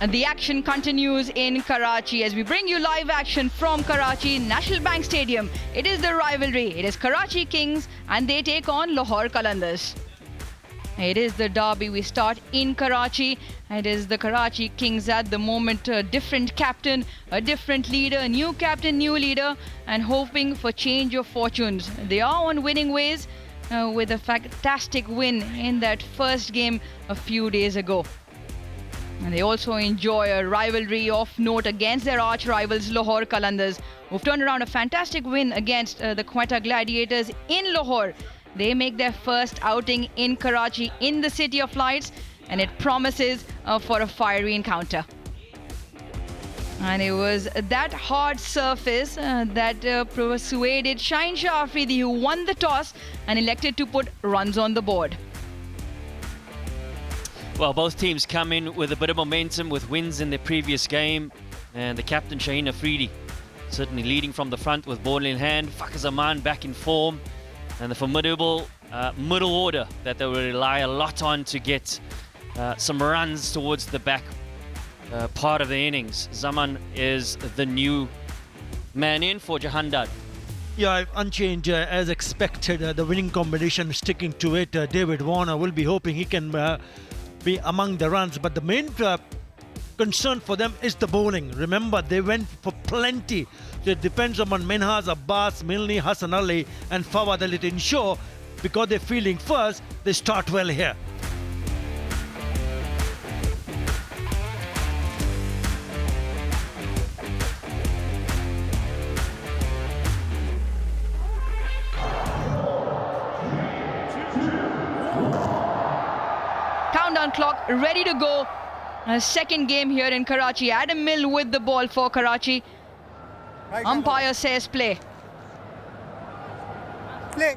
And the action continues in Karachi as we bring you live action from Karachi National Bank Stadium. It is the rivalry. It is Karachi Kings and they take on Lahore Qalandars. It is the derby. We start in Karachi. It is the Karachi Kings at the moment. A different captain, a different leader, a new captain, new leader, and hoping for change of fortunes. They are on winning ways with a fantastic win in that first game a few days ago. And they also enjoy a rivalry of note against their arch rivals Lahore Qalandars, who've turned around a fantastic win against the Quetta Gladiators in Lahore. They make their first outing in Karachi, in the City of Lights, and it promises for a fiery encounter. And it was that hard surface that persuaded Shaheen Shah Afridi, who won the toss and elected to put runs on the board. Well, both teams come in with a bit of momentum with wins in their previous game, and the captain Shaheen Afridi certainly leading from the front with ball in hand. Fakhar Zaman back in form, and the formidable middle order that they will rely a lot on to get some runs towards the back part of the innings. Zaman is the new man in for Jahandad. Yeah, unchanged as expected. The winning combination, sticking to it. David Warner will be hoping he can be among the runs, but the main concern for them is the bowling. Remember, they went for plenty. So it depends on Minhas, Abbas, Milne, Hassan Ali and Fawad Ali to ensure, because they're fielding first, they start well here. Countdown clock ready to go. Second game here in Karachi. Adam Mill with the ball for Karachi. Umpire says play. Play.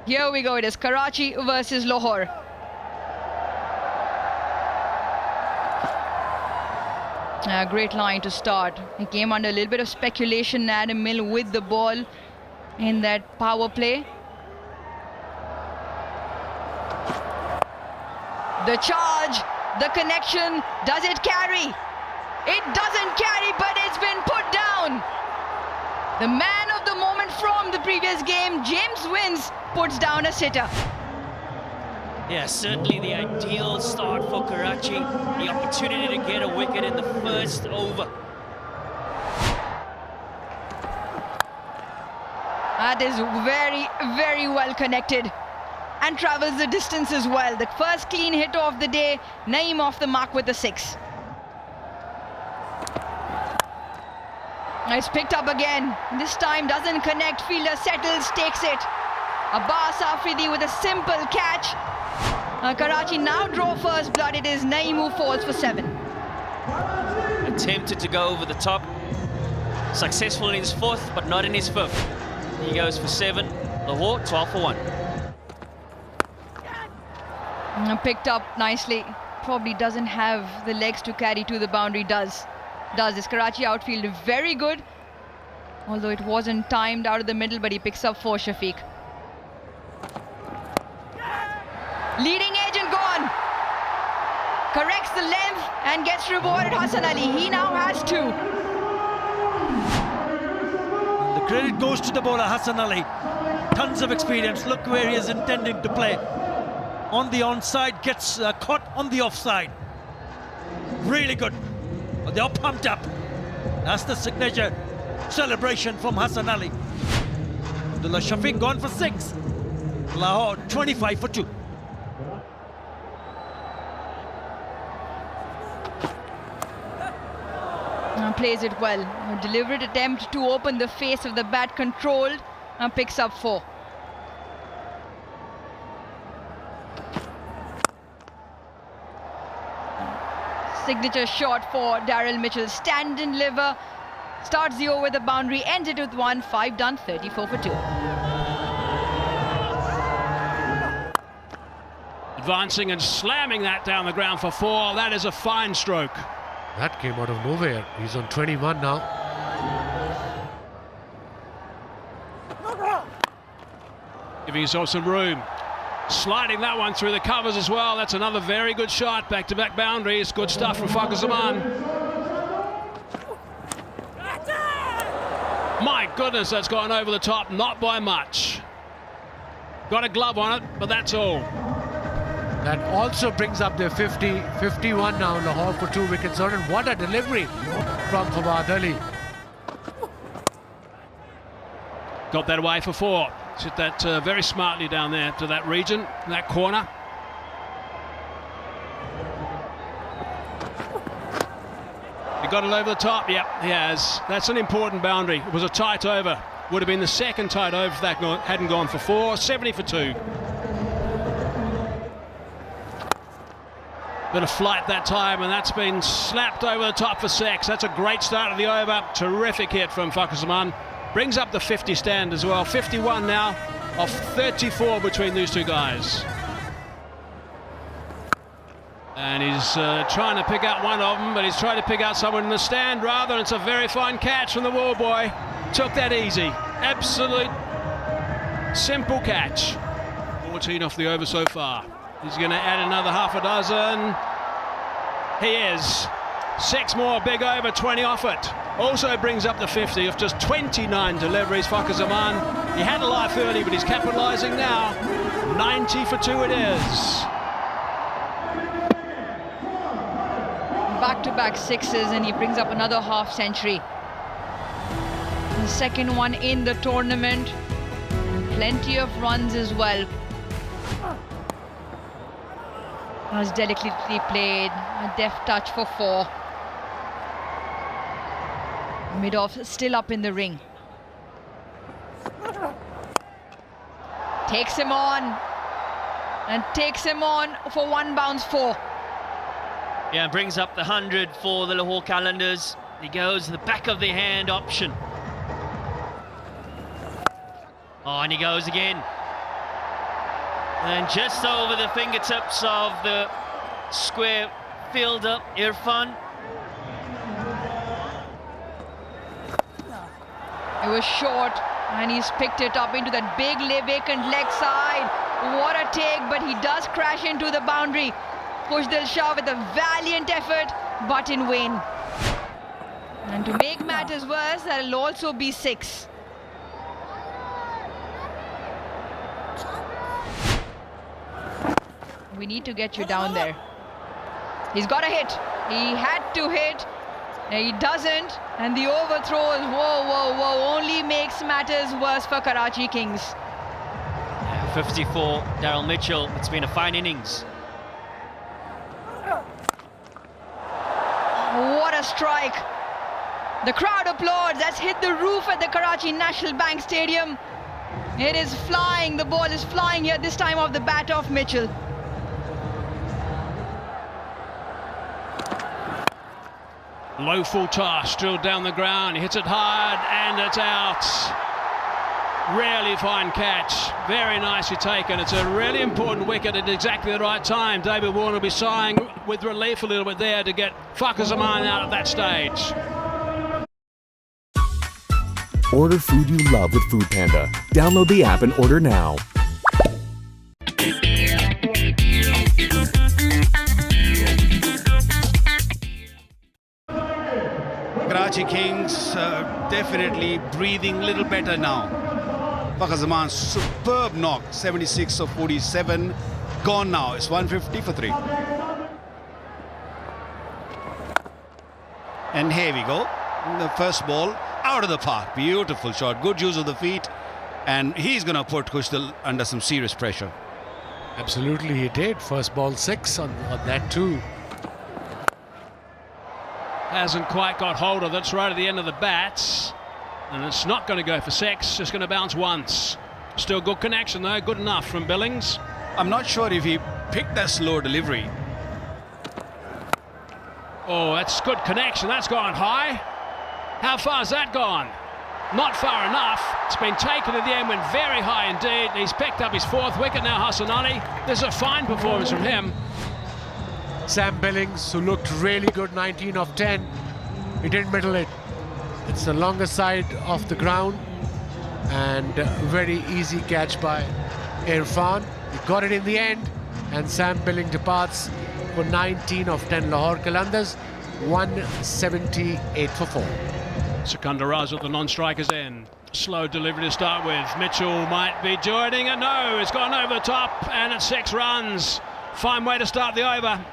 Here we go. It is Karachi versus Lahore. A great line to start. He came under a little bit of speculation. Adam Mill with the ball in that power play. The charge, the connection, does it carry? It doesn't carry, but it's been put down. The man of the moment from the previous game, James Wins, puts down a sitter. Yeah, certainly the ideal start for Karachi. The opportunity to get a wicket in the first over. That is very, very well connected. And travels the distance as well. The first clean hit of the day, Naeem off the mark with a 6. It's picked up again. This time doesn't connect. Fielder settles, takes it. Abbas Afridi with a simple catch. Karachi now draw first blood. It is Naeem who falls for 7. Attempted to go over the top. Successful in his 4th, but not in his 5th. He goes for 7. Lahore, 12 for 1. Picked up nicely. Probably doesn't have the legs to carry to the boundary. Does this Karachi outfield very good, although it wasn't timed out of the middle, but he picks up 4. Shafiq. Leading agent gone. Corrects the length and gets rewarded. Hassan Ali, he now has 2. The credit goes to the bowler Hassan Ali. Tons of experience. Look where he is intending to play. On the onside, gets caught on the offside. Really good. They're all pumped up. That's the signature celebration from Hassan Ali. Abdullah Shafiq gone for 6. Lahore 25 for 2. Plays it well. A deliberate attempt to open the face of the bat, controlled, and picks up 4. Signature shot for Daryl Mitchell. Stand and deliver. Starts the over with a boundary, ends it with 1. 5 done, 34 for 2. Advancing and slamming that down the ground for 4. That is a fine stroke. That came out of nowhere. He's on 21 now. Giving himself some room. Sliding that one through the covers as well. That's another very good shot. Back-to-back boundaries. Good stuff from Fakhar Zaman. My goodness, that's gone over the top. Not by much. Got a glove on it, but that's all. That also brings up their 51 now. Lahore for 2 wickets. And what a delivery from Fawad Ali. Got that away for 4. Hit that very smartly down there to that region, that corner. He got it over the top. Yep, he has. That's an important boundary. It was a tight over. Would have been the second tight over if that hadn't gone for 4. 70 for 2. Bit of flight that time, and that's been slapped over the top for 6. That's a great start of the over. Terrific hit from Fakhar Zaman. Brings up the 50 stand as well. 51 now of 34 between these two guys. And he's trying to pick out one of them, but he's trying to pick out someone in the stand rather. And it's a very fine catch from the wall boy. Took that easy. Absolute simple catch. 14 off the over so far. He's going to add another half a dozen. He is. 6 more, big over, 20 off it. Also brings up the 50 of just 29 deliveries. Fakhar Zaman, he had a life early, but he's capitalising now. 90 for 2 it is. Back-to-back 6s, and he brings up another half century. The second one in the tournament. Plenty of runs as well. That was delicately played. A deft touch for 4. Mid-off still up in the ring. Takes him on. And takes him on for 1 bounce 4. Yeah, brings up the 100 for the Lahore Qalandars. He goes the back of the hand option. Oh, and he goes again. And just over the fingertips of the square fielder, Irfan. It was short, and he's picked it up into that big vacant leg side. What a take, but he does crash into the boundary. Khushdil Shah with a valiant effort, but in vain. And to make matters worse, that'll also be 6. We need to get you down there. He's got a hit. He had to hit. He doesn't. And the overthrow is whoa, only makes matters worse for Karachi Kings. 54, Daryl Mitchell. It's been a fine innings. What a strike. The crowd applauds. That's hit the roof at the Karachi National Bank Stadium. It is flying. The ball is flying here, this time off the bat of Mitchell. Low full toss, drilled down the ground. He hits it hard, and it's out. Really fine catch. Very nicely taken. It's a really important wicket at exactly the right time. David Warner will be sighing with relief a little bit there to get Fakhar Zaman out at that stage. Order food you love with Food Panda. Download the app and order now. Karachi Kings definitely breathing a little better now. Fakhar Zaman's superb knock, 76 of 47, gone now. It's 150 for 3. And here we go. The first ball out of the park. Beautiful shot, good use of the feet. And he's going to put Khushdil under some serious pressure. Absolutely, he did. First ball 6 on that too. Hasn't quite got hold of it. It's right at the end of the bats. And it's not going to go for 6, just going to bounce once. Still good connection though, good enough from Billings. I'm not sure if he picked that slow delivery. Oh, that's good connection. That's gone high. How far has that gone? Not far enough. It's been taken at the end, went very high indeed. He's picked up his 4th wicket now, Hassan Ali. This is a fine performance from him. Sam Billings, who looked really good, 19 of 10. He didn't middle it. It's the longer side of the ground, and very easy catch by Irfan. He got it in the end, and Sam Billing departs for 19 of 10 Lahore Qalandars, 178 for 4. Sikandar Raza at the non-striker's end. Slow delivery to start with. Mitchell might be joining it. No, it's gone over the top, and it's 6 runs. Fine way to start the over.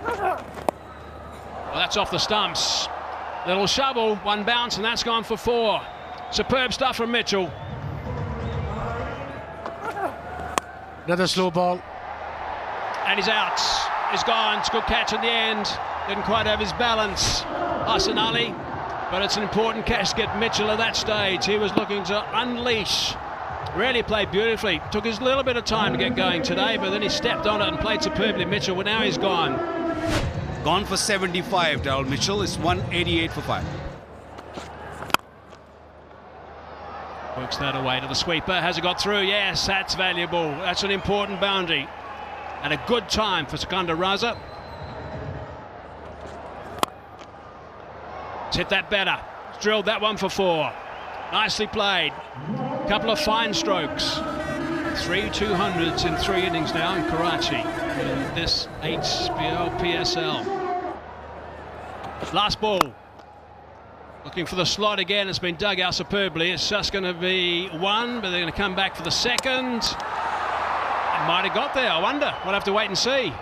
Well, that's off the stumps. Little shovel, one bounce, and that's gone for 4. Superb stuff from Mitchell. Another slow ball. And he's out. He's gone. It's a good catch in the end. Didn't quite have his balance, Hassan Ali. But it's an important catch to get Mitchell at that stage. He was looking to unleash. Really played beautifully. Took his little bit of time to get going today, but then he stepped on it and played superbly. Mitchell, well, now he's gone. Gone for 75, Darryl Mitchell. It's 188 for 5. Works that away to the sweeper. Has it got through? Yes, that's valuable. That's an important boundary. And a good time for Sikandar Raza. It's hit that better. Drilled that one for 4. Nicely played. Couple of fine strokes. 3 200s in 3 innings now in Karachi in this HBL PSL. Last ball. Looking for the slot again. It's been dug out superbly. It's just going to be 1, but they're going to come back for the 2nd. It might have got there. I wonder. We'll have to wait and see.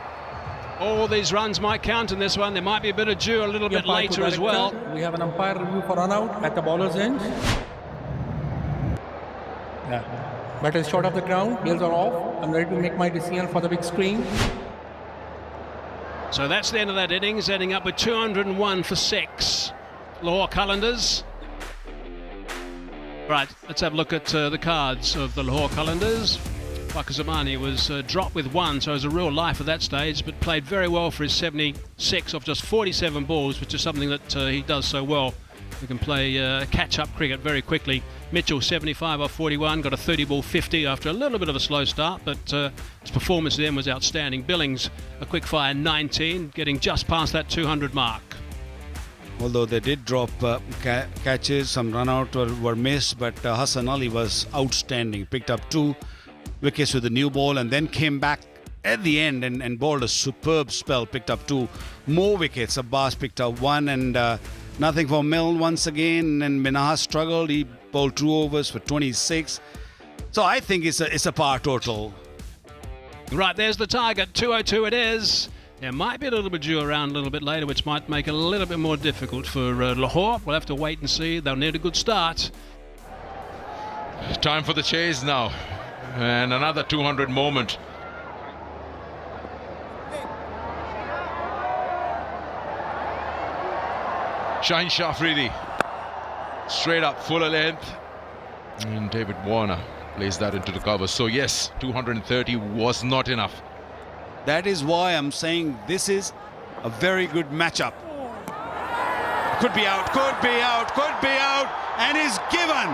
All these runs might count in this one. There might be a bit of dew a little bit later as well. We have an umpire review for run out at the bowler's end. Yeah. Batter is short of the ground. Bails are off. I'm ready to make my decision for the big screen. So that's the end of that innings, ending up with 201 for 6. Lahore Qalandars. Right, let's have a look at the cards of the Lahore Qalandars. Fakhr Zamani was dropped with 1, so it was a real life at that stage, but played very well for his 76 off just 47 balls, which is something that he does so well. He can play catch-up cricket very quickly. Mitchell, 75 off 41, got a 30-ball 50 after a little bit of a slow start, but his performance then was outstanding. Billings, a quick-fire 19, getting just past that 200 mark. Although they did drop catches, some run-out were missed, but Hassan Ali was outstanding. Picked up 2 wickets with the new ball and then came back at the end and bowled a superb spell. Picked up 2 more wickets. Abbas picked up 1 and nothing for Milne once again. And Minhas struggled. He bowled 2 overs for 26. So I think it's a par total. Right, there's the target. 202 it is. There might be a little bit due around a little bit later, which might make it a little bit more difficult for Lahore. We'll have to wait and see. They'll need a good start. Time for the chase now. And another 200 moment. Shaheen Shafridi. Straight up, full length. And David Warner plays that into the cover. So yes, 230 was not enough. That is why I'm saying this is a very good matchup. Could be out, could be out, could be out, and is given.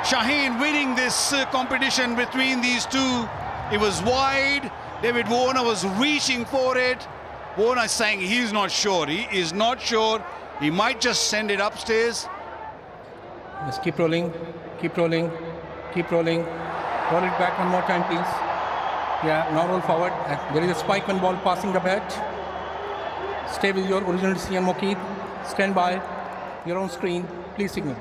Shaheen winning this competition between these two. It was wide. David Warner was reaching for it. Warner saying he's not sure. He is not sure. He might just send it upstairs. Just keep rolling, keep rolling, keep rolling. Roll it back one more time, please. Yeah, now roll forward. There is a spike when ball passing the bat. Stay with your original decision, Mokeed. Stand by your own screen. Please signal.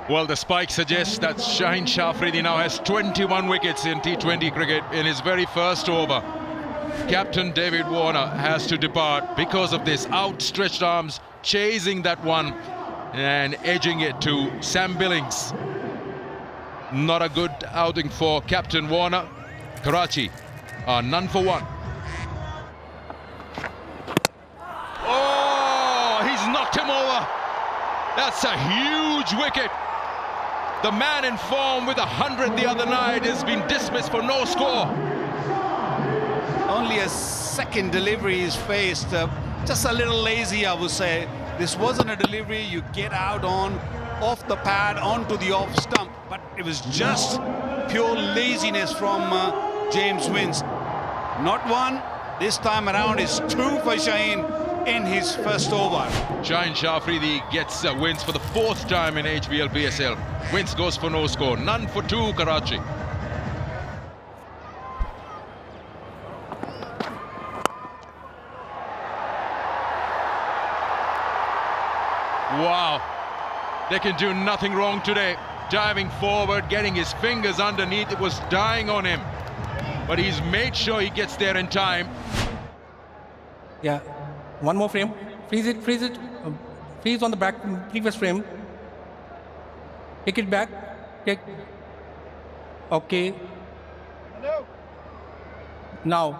Well, the spike suggests that Shaheen Shafridi now has 21 wickets in T20 cricket in his very first over. Captain David Warner has to depart because of this. Outstretched arms, chasing that one and edging it to Sam Billings. Not a good outing for Captain Warner. Karachi are none for 1. Oh, he's knocked him over. That's a huge wicket. The man in form with 100 the other night has been dismissed for no score. Only a second delivery is faced. Just a little lazy, I would say. This wasn't a delivery you get out on, off the pad, onto the off stump. But it was just pure laziness from James Vince. Not 1. This time around is 2 for Shaheen. in his first over. Shaheen Shafridi gets wins for the 4th time in HBL PSL. Wins goes for no score. None for 2, Karachi. Wow. They can do nothing wrong today. Diving forward, getting his fingers underneath. It was dying on him. But he's made sure he gets there in time. Yeah. One more frame. Freeze it, freeze it. Freeze on the back, previous frame. Take it back. Take. Okay. Now,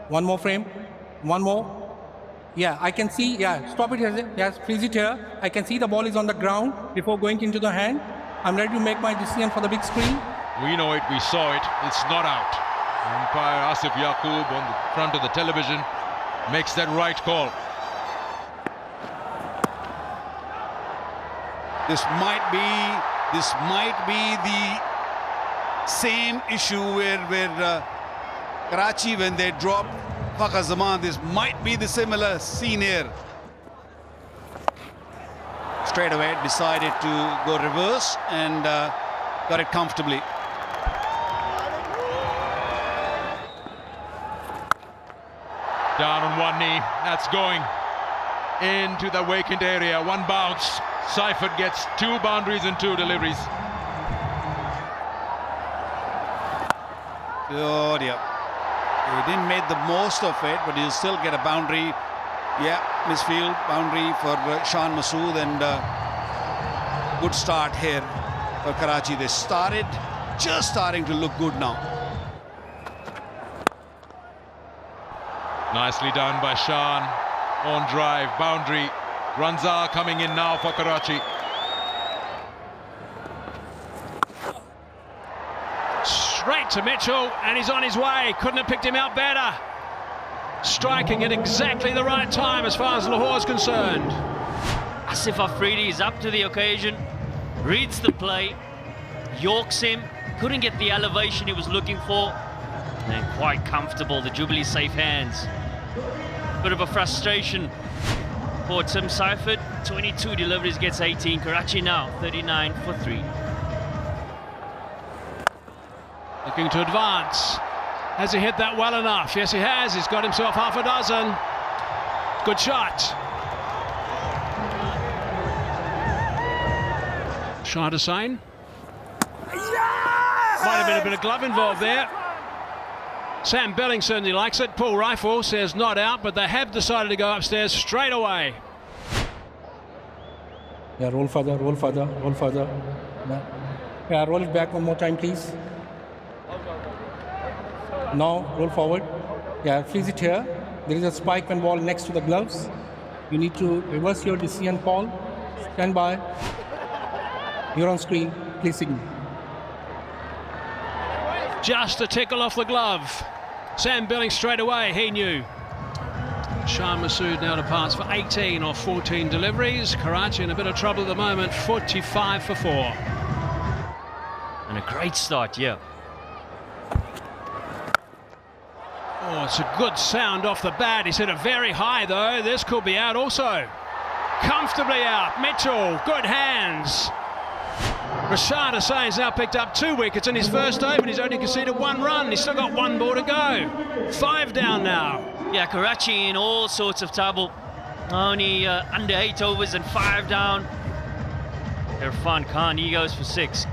one more frame. One more. Yeah, I can see. Yeah, stop it here. Yes, freeze it here. I can see the ball is on the ground before going into the hand. I'm ready to make my decision for the big screen. We know it, we saw it. It's not out. Umpire Asif Yaqub on the front of the television makes that right call. This might be the same issue where Karachi, when they drop Fakhar Zaman, this might be the similar scene here. Straight away decided to go reverse and got it comfortably. Down on one knee, that's going into the vacant area. One bounce. Seifert gets 2 boundaries and 2 deliveries. Oh dear. He didn't make the most of it, but he'll still get a boundary. Yeah, misfield boundary for Shan Masood, and good start here for Karachi. They just starting to look good now. Nicely done by Shan. On drive, boundary. Runs are coming in now for Karachi. Straight to Mitchell, and he's on his way. Couldn't have picked him out better. Striking at exactly the right time as far as Lahore's concerned. Asif Afridi is up to the occasion, reads the play, yorks him, couldn't get the elevation he was looking for, and quite comfortable, the Jubilee safe hands. Bit of a frustration for Tim Seifert. 22 deliveries, gets 18. Karachi now 39 for 3. Looking to advance. Has he hit that well enough? Yes, he has. He's got himself half a dozen. Good shot. Shah Hussain. Might have been a bit of glove involved there. Sam Belling certainly likes it. Paul Rifle says not out, but they have decided to go upstairs straight away. Yeah, roll further, roll further, roll further. Yeah, roll it back one more time, please. Now, roll forward. Yeah, freeze it here. There is a spike and ball next to the gloves. You need to reverse your decision, Paul. Stand by. You're on screen. Please signal. Just a tickle off the glove. Sam Billing straight away, he knew. Shah Masood now departs for 18 or 14 deliveries. Karachi in a bit of trouble at the moment, 45 for 4. And a great start, yeah. Oh, it's a good sound off the bat. He's hit it very high, though. This could be out also. Comfortably out. Mitchell, good hands. Rashad Hussain's now picked up 2 wickets in his first over, and he's only conceded 1 run. He's still got 1 ball to go. 5 down now. Yeah, Karachi in all sorts of trouble. Only under 8 overs and 5 down. Irfan Khan, he goes for 6.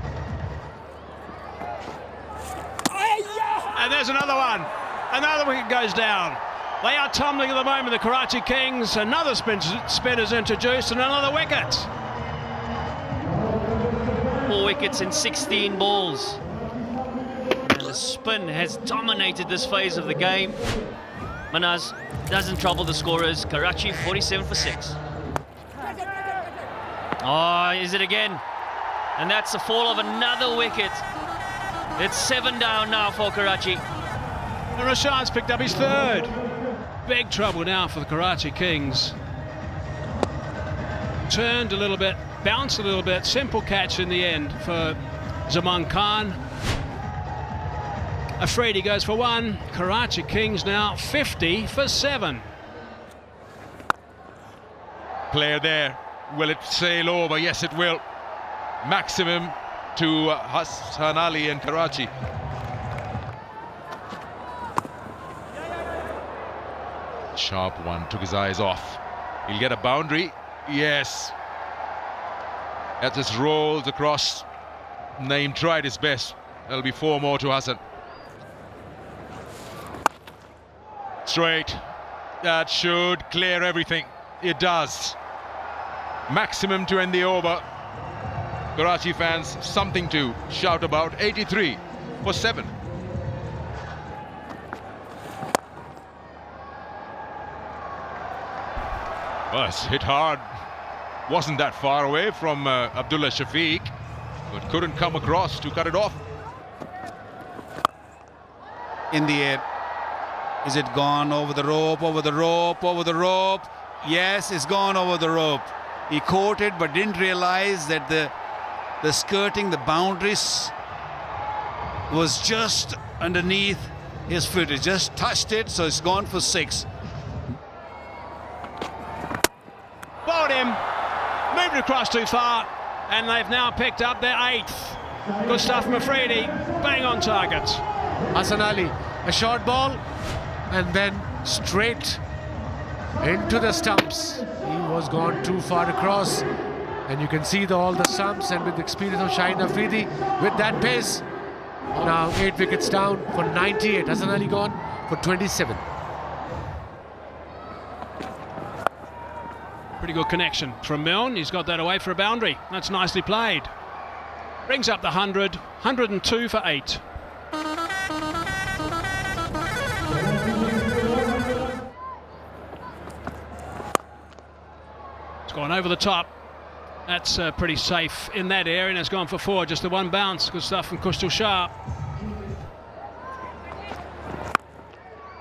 And there's another one. Another wicket goes down. They are tumbling at the moment, the Karachi Kings. Another spinner's introduced and another wicket. 4 wickets in 16 balls. And the spin has dominated this phase of the game. Manaz doesn't trouble the scorers. Karachi 47 for 6. Oh, is it again? And that's the fall of another wicket. It's 7 down now for Karachi. And Rashad's picked up his 3rd. Big trouble now for the Karachi Kings. Turned a little bit, bounced a little bit. Simple catch in the end for Zaman Khan. Afridi goes for 1. Karachi Kings now 50 for 7. player there. Will it sail over? Yes, it will. Maximum to Hassan Ali and Karachi. Sharp one, took his eyes off. He'll get a boundary. Yes. That just rolls across. Naeem tried his best. There'll be 4 more to Hassan. Straight. That should clear everything. It does. Maximum to end the over. Karachi fans, something to shout about. 83 for 7. Well, it's hit hard. Wasn't that far away from Abdullah Shafiq, but couldn't come across to cut it off. In the air. Is it gone over the rope, over the rope, over the rope? Yes, it's gone over the rope. He caught it but didn't realize that the skirting, the boundaries was just underneath his foot. He just touched it, so it's gone for 6. Bowled him, moved across too far, and they've now picked up their 8th. Good stuff from Afridi, bang on target. Hassan Ali, a short ball, and then straight into the stumps. He was gone too far across, and you can see all the stumps, and with the experience of Shaheen Afridi, with that pace, now 8 wickets down for 98. Hassan Ali gone for 27. Pretty good connection from Milne. He's got that away for a boundary. That's nicely played. Brings up the 100, 102 for 8. It's gone over the top. That's pretty safe in that area, and it's gone for 4. Just the one bounce. Good stuff from Kustal Shah.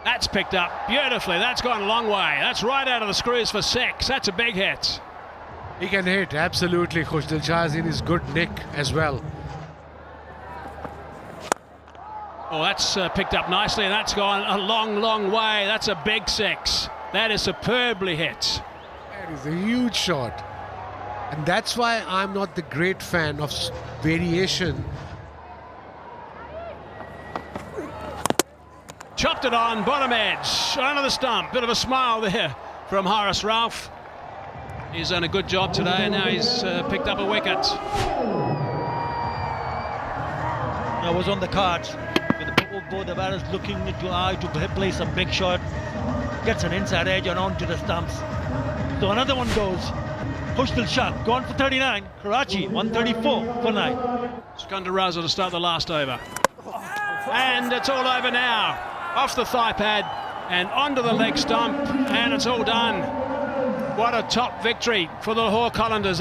That's picked up beautifully. That's gone a long way. That's right out of the screws for 6. That's a big hit. He can hit, absolutely. Kustal Shah is in his good nick as well. Oh, that's picked up nicely, and that's gone a long, long way. That's a big 6. That is superbly hit. That is a huge shot. And that's why I'm not the great fan of variation. Chopped it on, bottom edge, under the stump. Bit of a smile there from Haris Rauf. He's done a good job today, and now he's picked up a wicket. I was on the cards with both the batters looking into eye to play some big shot. Gets an inside edge and onto the stumps. So another one goes. Kustal Shah gone for 39. Karachi 134 for 9. Skandar Raza to start the last over. And it's all over now. Off the thigh pad and onto the leg stump, and it's all done. What a top victory for the Lahore Qalandars.